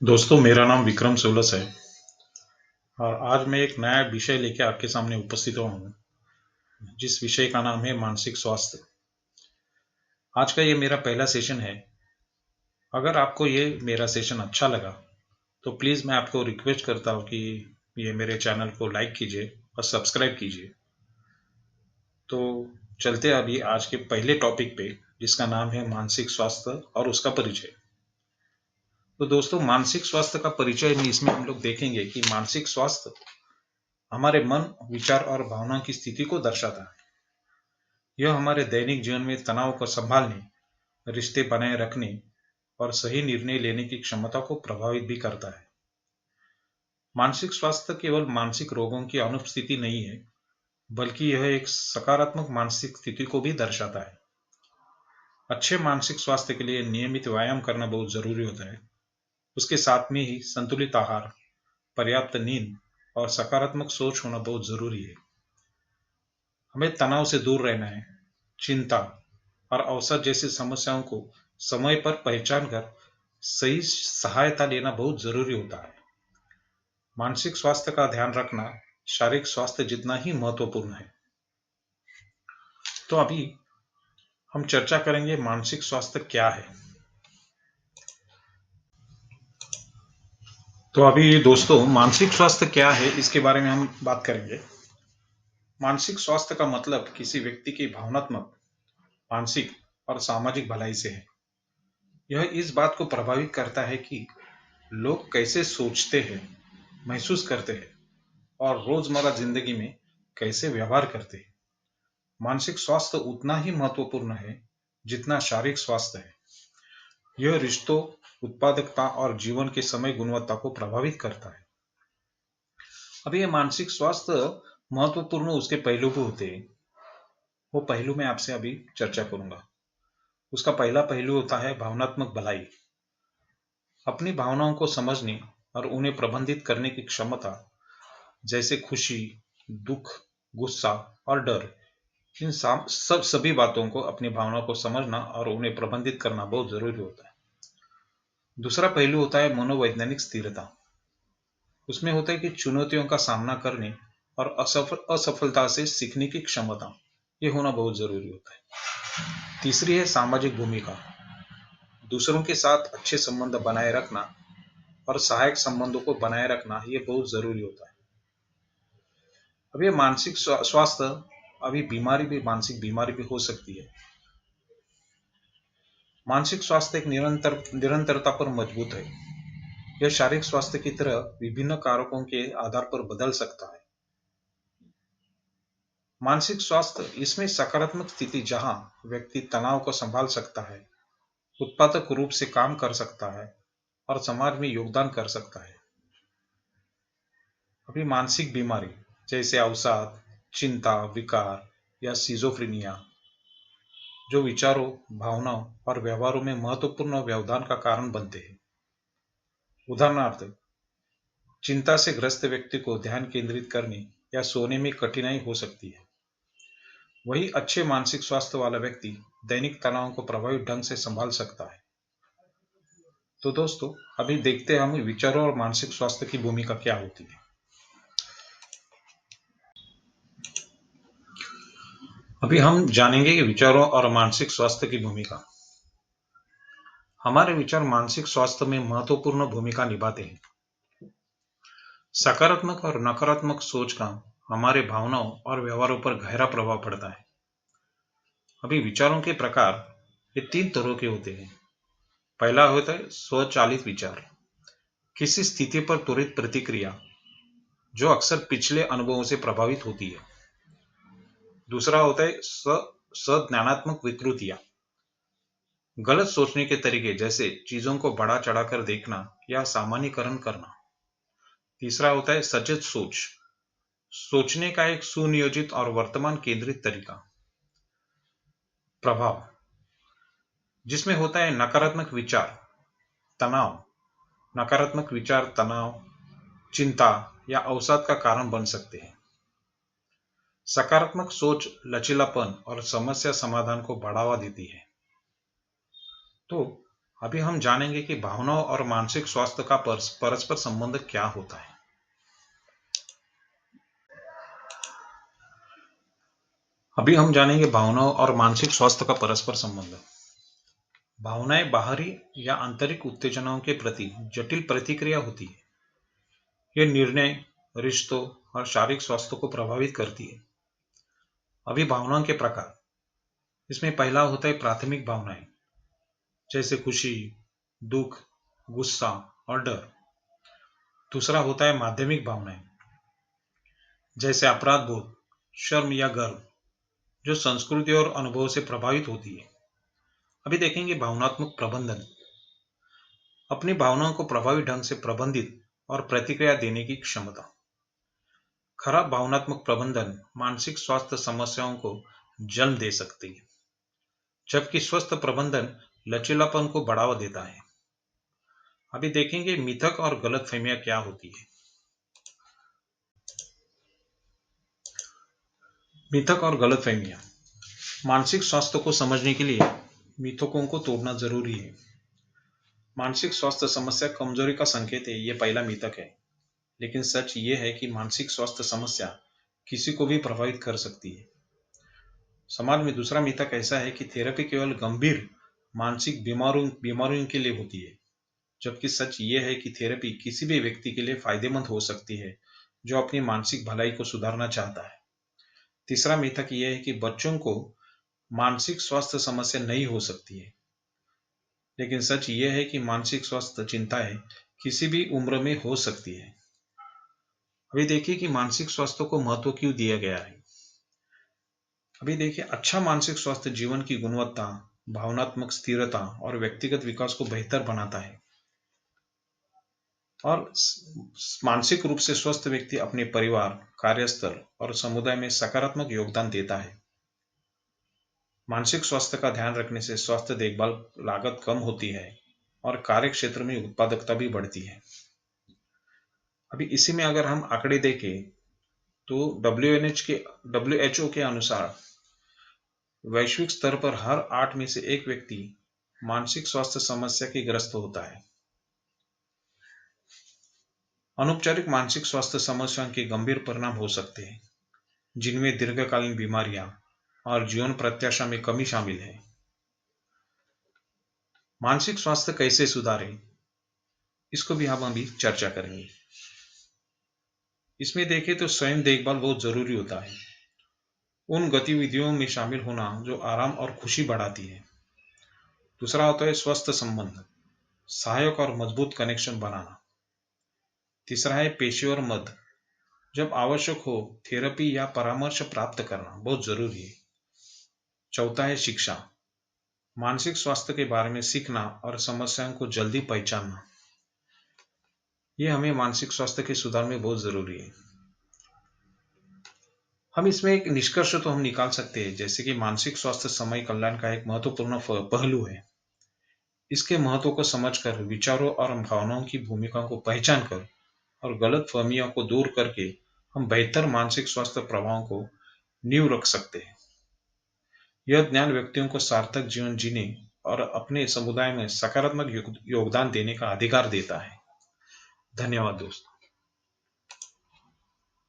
दोस्तों, मेरा नाम विक्रम सोलस है और आज मैं एक नया विषय लेकर आपके सामने उपस्थित हुआ हूँ, जिस विषय का नाम है मानसिक स्वास्थ्य। आज का ये मेरा पहला सेशन है। अगर आपको ये मेरा सेशन अच्छा लगा तो प्लीज़ मैं आपको रिक्वेस्ट करता हूँ कि ये मेरे चैनल को लाइक कीजिए और सब्सक्राइब कीजिए। तो चलते हैं अभी आज के पहले टॉपिक पे, जिसका नाम है मानसिक स्वास्थ्य और उसका परिचय। तो दोस्तों, मानसिक स्वास्थ्य का परिचय में इसमें हम लोग देखेंगे कि मानसिक स्वास्थ्य हमारे मन, विचार और भावना की स्थिति को दर्शाता है। यह हमारे दैनिक जीवन में तनाव को संभालने, रिश्ते बनाए रखने और सही निर्णय लेने की क्षमता को प्रभावित भी करता है। मानसिक स्वास्थ्य केवल मानसिक रोगों की अनुपस्थिति नहीं है, बल्कि यह एक सकारात्मक मानसिक स्थिति को भी दर्शाता है। अच्छे मानसिक स्वास्थ्य के लिए नियमित व्यायाम करना बहुत जरूरी होता है। उसके साथ में ही संतुलित आहार, पर्याप्त नींद और सकारात्मक सोच होना बहुत जरूरी है। हमें तनाव से दूर रहना है। चिंता और अवसाद जैसी समस्याओं को समय पर पहचान कर सही सहायता लेना बहुत जरूरी होता है। मानसिक स्वास्थ्य का ध्यान रखना शारीरिक स्वास्थ्य जितना ही महत्वपूर्ण है। तो अभी हम चर्चा करेंगे मानसिक स्वास्थ्य क्या है। तो अभी दोस्तों, मानसिक स्वास्थ्य क्या है इसके बारे में हम बात करेंगे। मानसिक स्वास्थ्य का मतलब किसी व्यक्ति की भावनात्मक, मानसिक और सामाजिक भलाई से है। यह इस बात को प्रभावित करता है कि लोग कैसे सोचते हैं, महसूस करते हैं और रोजमर्रा जिंदगी में कैसे व्यवहार करते हैं। मानसिक स्वास्थ्य उतना ही महत्वपूर्ण है जितना शारीरिक स्वास्थ्य है। यह रिश्तों, उत्पादकता और जीवन के समय गुणवत्ता को प्रभावित करता है। अब ये मानसिक स्वास्थ्य महत्वपूर्ण उसके पहलू भी होते हैं। वो पहलू मैं आपसे अभी चर्चा करूंगा। उसका पहला पहलू होता है भावनात्मक भलाई। अपनी भावनाओं को समझने और उन्हें प्रबंधित करने की क्षमता, जैसे खुशी, दुख, गुस्सा और डर। इन सभी बातों को, अपनी भावनाओं को समझना और उन्हें प्रबंधित करना बहुत जरूरी होता है। दूसरा पहलू होता है मनोवैज्ञानिक स्थिरता। उसमें होता है कि चुनौतियों का सामना करने और असफलता से सीखने की क्षमता, ये होना बहुत जरूरी होता है। तीसरी है सामाजिक भूमिका। दूसरों के साथ अच्छे संबंध बनाए रखना और सहायक संबंधों को बनाए रखना, ये बहुत जरूरी होता है। अब ये मानसिक स्वास्थ्य, अभी मानसिक बीमारी भी हो सकती है। मानसिक स्वास्थ्य एक निरंतरता पर मजबूत है। यह शारीरिक स्वास्थ्य की तरह विभिन्न कारकों के आधार पर बदल सकता है। मानसिक स्वास्थ्य, इसमें सकारात्मक स्थिति जहां व्यक्ति तनाव को संभाल सकता है, उत्पादक रूप से काम कर सकता है और समाज में योगदान कर सकता है। अभी मानसिक बीमारी जैसे अवसाद, चिंता, विकार या सिजोफ्रेनिया, जो विचारों, भावनाओं और व्यवहारों में महत्वपूर्ण व्यवधान का कारण बनते हैं। उदाहरणार्थ, चिंता से ग्रस्त व्यक्ति को ध्यान केंद्रित करने या सोने में कठिनाई हो सकती है। वही अच्छे मानसिक स्वास्थ्य वाला व्यक्ति दैनिक तनाव को प्रभावी ढंग से संभाल सकता है। तो दोस्तों, अभी देखते हैं हम विचारों और मानसिक स्वास्थ्य की भूमिका क्या होती है। अभी हम जानेंगे कि विचारों और मानसिक स्वास्थ्य की भूमिका। हमारे विचार मानसिक स्वास्थ्य में महत्वपूर्ण भूमिका निभाते हैं। सकारात्मक और नकारात्मक सोच का हमारे भावनाओं और व्यवहारों पर गहरा प्रभाव पड़ता है। अभी विचारों के प्रकार ये तीन तरह के होते हैं। पहला होता है स्वचालित विचार, किसी स्थिति पर त्वरित प्रतिक्रिया जो अक्सर पिछले अनुभवों से प्रभावित होती है। दूसरा होता है सज्ञानात्मक विकृतियां, गलत सोचने के तरीके, जैसे चीजों को बढ़ा चढ़ाकर देखना या सामान्यीकरण करना। तीसरा होता है सचेत सोच, सोचने का एक सुनियोजित और वर्तमान केंद्रित तरीका। प्रभाव, जिसमें होता है नकारात्मक विचार, तनाव। नकारात्मक विचार तनाव, चिंता या अवसाद का कारण बन सकते हैं। सकारात्मक सोच लचीलापन और समस्या समाधान को बढ़ावा देती है। तो अभी हम जानेंगे कि भावनाओं और मानसिक स्वास्थ्य का परस्पर संबंध क्या होता है। अभी हम जानेंगे भावनाओं और मानसिक स्वास्थ्य का परस्पर संबंध। भावनाएं बाहरी या आंतरिक उत्तेजनाओं के प्रति जटिल प्रतिक्रिया होती है। ये निर्णय, रिश्तों और शारीरिक स्वास्थ्य को प्रभावित करती है। अभी भावनाओं के प्रकार, इसमें पहला होता है प्राथमिक भावनाएं, जैसे खुशी, दुख, गुस्सा और डर। दूसरा होता है माध्यमिक भावनाएं, जैसे अपराध बोध, शर्म या गर्व, जो संस्कृति और अनुभव से प्रभावित होती है। अभी देखेंगे भावनात्मक प्रबंधन। अपनी भावनाओं को प्रभावी ढंग से प्रबंधित और प्रतिक्रिया देने की क्षमता। खराब भावनात्मक प्रबंधन मानसिक स्वास्थ्य समस्याओं को जन्म दे सकती है, जबकि स्वस्थ प्रबंधन लचीलापन को बढ़ावा देता है। अभी देखेंगे मिथक और गलतफहमियां क्या होती है। मिथक और गलतफहमियां, मानसिक स्वास्थ्य को समझने के लिए मिथकों को तोड़ना जरूरी है। मानसिक स्वास्थ्य समस्या कमजोरी का संकेत है, ये पहला मिथक है। लेकिन सच ये है कि मानसिक स्वास्थ्य समस्या किसी को भी प्रभावित कर सकती है। समाज में दूसरा मिथक ऐसा है कि थेरेपी केवल गंभीर मानसिक बीमारियों के लिए होती है, जबकि सच ये है कि थेरेपी किसी भी व्यक्ति के लिए फायदेमंद हो सकती है जो अपनी मानसिक भलाई को सुधारना चाहता है। तीसरा मिथक यह है कि बच्चों को मानसिक स्वास्थ्य समस्या नहीं हो सकती है, लेकिन सच यह है कि मानसिक स्वास्थ्य चिंताएं किसी भी उम्र में हो सकती है। अभी देखिए कि मानसिक स्वास्थ्य को महत्व क्यों दिया गया है। अभी देखिए, अच्छा मानसिक स्वास्थ्य जीवन की गुणवत्ता, भावनात्मक स्थिरता और व्यक्तिगत विकास को बेहतर बनाता है। और मानसिक रूप से स्वस्थ व्यक्ति अपने परिवार, कार्यस्थल और समुदाय में सकारात्मक योगदान देता है। मानसिक स्वास्थ्य का ध्यान रखने से स्वास्थ्य देखभाल लागत कम होती है और कार्य क्षेत्र में उत्पादकता भी बढ़ती है। अभी इसी में अगर हम आंकड़े देखें तो WHO के अनुसार वैश्विक स्तर पर हर 8 में से एक व्यक्ति मानसिक स्वास्थ्य समस्या के ग्रस्त होता है। अनौपचारिक मानसिक स्वास्थ्य समस्याओं के गंभीर परिणाम हो सकते हैं, जिनमें दीर्घकालीन बीमारियां और जीवन प्रत्याशा में कमी शामिल है। मानसिक स्वास्थ्य कैसे सुधारें, इसको भी हम अभी चर्चा करेंगे। इसमें देखें तो स्वयं देखभाल बहुत जरूरी होता है। उन गतिविधियों में शामिल होना जो आराम और खुशी बढ़ाती है। दूसरा होता है स्वस्थ संबंध, सहायक और मजबूत कनेक्शन बनाना। तीसरा है पेशेवर मदद, जब आवश्यक हो थेरेपी या परामर्श प्राप्त करना बहुत जरूरी है। चौथा है शिक्षा, मानसिक स्वास्थ्य के बारे में सीखना और समस्याओं को जल्दी पहचानना। यह हमें मानसिक स्वास्थ्य के सुधार में बहुत जरूरी है। हम इसमें एक निष्कर्ष तो हम निकाल सकते हैं, जैसे कि मानसिक स्वास्थ्य समाज कल्याण का एक महत्वपूर्ण पहलू है। इसके महत्व को समझकर, विचारों और भावनाओं की भूमिका को पहचान कर और गलत फहमियों को दूर करके हम बेहतर मानसिक स्वास्थ्य प्रभावों को नींव रख सकते हैं। यह ज्ञान व्यक्तियों को सार्थक जीवन जीने और अपने समुदाय में सकारात्मक योगदान देने का अधिकार देता है। धन्यवाद दोस्तों।